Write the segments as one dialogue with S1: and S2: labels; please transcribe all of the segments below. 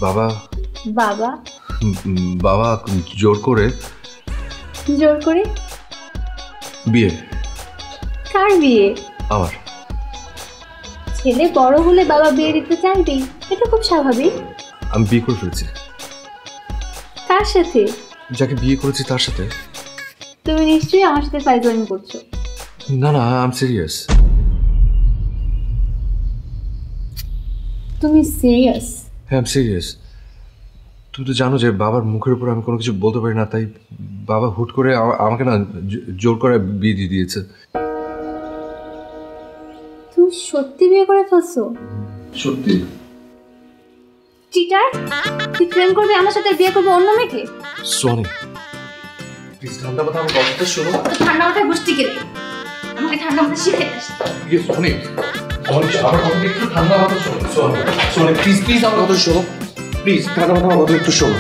S1: বাবা
S2: বাবা
S1: বাবা জোর করে বিয়ে।
S2: কার বিয়ে?
S1: আমার।
S2: ছেলে বড় হলে বাবা বিয়ে দিতে চাইবেই, এটা খুব স্বাভাবিক।
S1: আমি বিয়ে করে ফেলেছি।
S2: কার সাথে?
S1: যাকে বিয়ে করেছি তার সাথে।
S2: তুমি নিশ্চয়ই আমার সাথে ফাইজলামি করছো।
S1: না না, আই এম সিরিয়াস।
S2: তুমি সিরিয়াস?
S1: হ্যাঁ, আই এম সিরিয়াস। তুমি তো জানো যে বাবার মুখের উপর আমি কোনো কিছু বলতে পারি না, তাই বাবা হুট করে আমাকে না জোর করে বিয়ে দিয়ে দিয়েছে।
S2: তুমি সত্যি বিয়ে করে ফেলছো?
S1: সত্যি।
S2: চিটার, তুই প্রেম করবি আমার সাথে, বিয়ে করবি অন্য মেয়েকে?
S1: সোনি প্লিজ ঠান্ডা মাথায় আমার কথাটা শোনো।
S2: ঠান্ডা মাথায় বসতি গেলে আমাকে ঠান্ডা মাথায় শিখে আসতে।
S1: সোনি সোনি আমার কথা একটু ঠান্ডা মাথায় শোনো। সোনি সোনি প্লিজ প্লিজ আমার কথা শোনো, প্লিজ ঠান্ডা মাথায় আমার কথা একটু শোনো।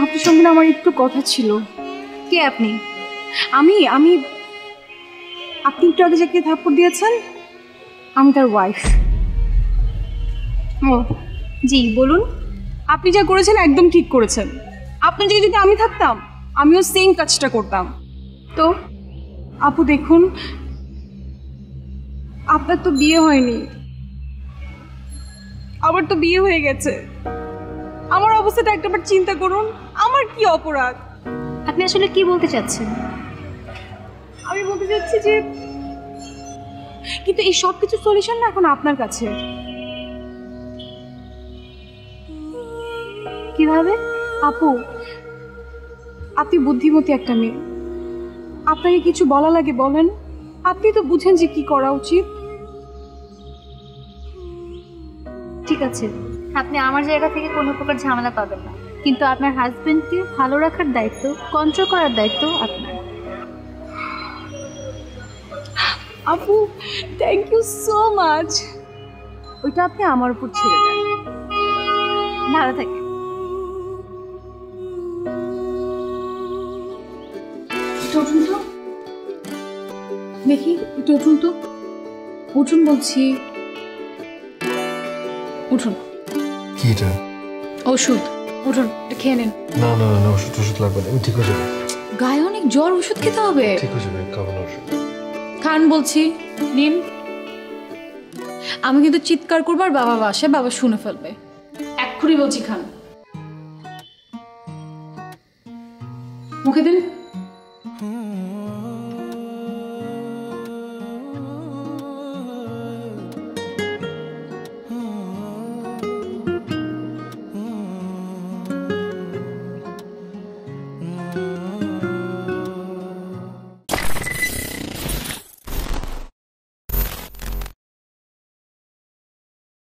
S3: আপনার সঙ্গে আমার একটু কথা ছিল।
S2: কে আপনি?
S3: আমি আমি আপনি একটু আগে যাকে থাপ্পড় দিয়েছেন, আমি তার ওয়াইফ।
S2: ও জি, বলুন।
S3: আপনি যা করেছেন একদম ঠিক করেছেন। আপনার জায়গায় যদি আমি থাকতাম আমিও সেম কাজটা করতাম।
S2: তো
S3: আপু দেখুন, আপনার তো বিয়ে হয়নি, আমার তো বিয়ে হয়ে গেছে। আমার অবস্থাটা একটাবার চিন্তা করুন, আমার কি অপরাধ?
S2: আপনি আসলে কি বলতে চাচ্ছেন?
S3: আমি বলতে চাচ্ছি যে, কিন্তু এই সব কিছু সলিউশন না এখন আপনার কাছে।
S2: কিভাবে?
S3: আপু, আপনি বুদ্ধিমতী একটা মেয়ে, আপনাকে কিছু বলা লাগে বলেন। আপনি তো বুঝেন যে কি করা উচিত।
S2: ঠিক আছে, আপনি আমার জায়গা থেকে কোনো প্রকার ঝামেলা পাবেন না, কিন্তু আপনার হাজবেন্ডকে ভালো রাখার দায়িত্ব, কন্ট্রোল করার দায়িত্ব আপনার।
S3: আপু থ্যাংক ইউ সো মাচ। ওইটা আপনি আমার উপর ছেড়ে দেন।
S2: ভালো থাকে।
S3: উঠুন তো দেখি, একটু উঠুন তো, উঠুন বলছি, উঠুন।
S1: কি এটা?
S3: ওষুধ, উঠুন, খেয়ে নিন।
S1: না না না, ওষুধ ওষুধ লাগবে না, আমি ঠিক হয়ে যাবে।
S3: গায়ে অনেক জ্বর, ওষুধ খেতে হবে।
S1: ঠিক হয়ে যাবে, খাবো না ওষুধ।
S3: খান বলছি, নিন। আমি কিন্তু চিৎকার করবো আর বাবা বাসে, বাবা শুনে ফেলবে। এক্ষুনি বলছি খান, মুখে দিন।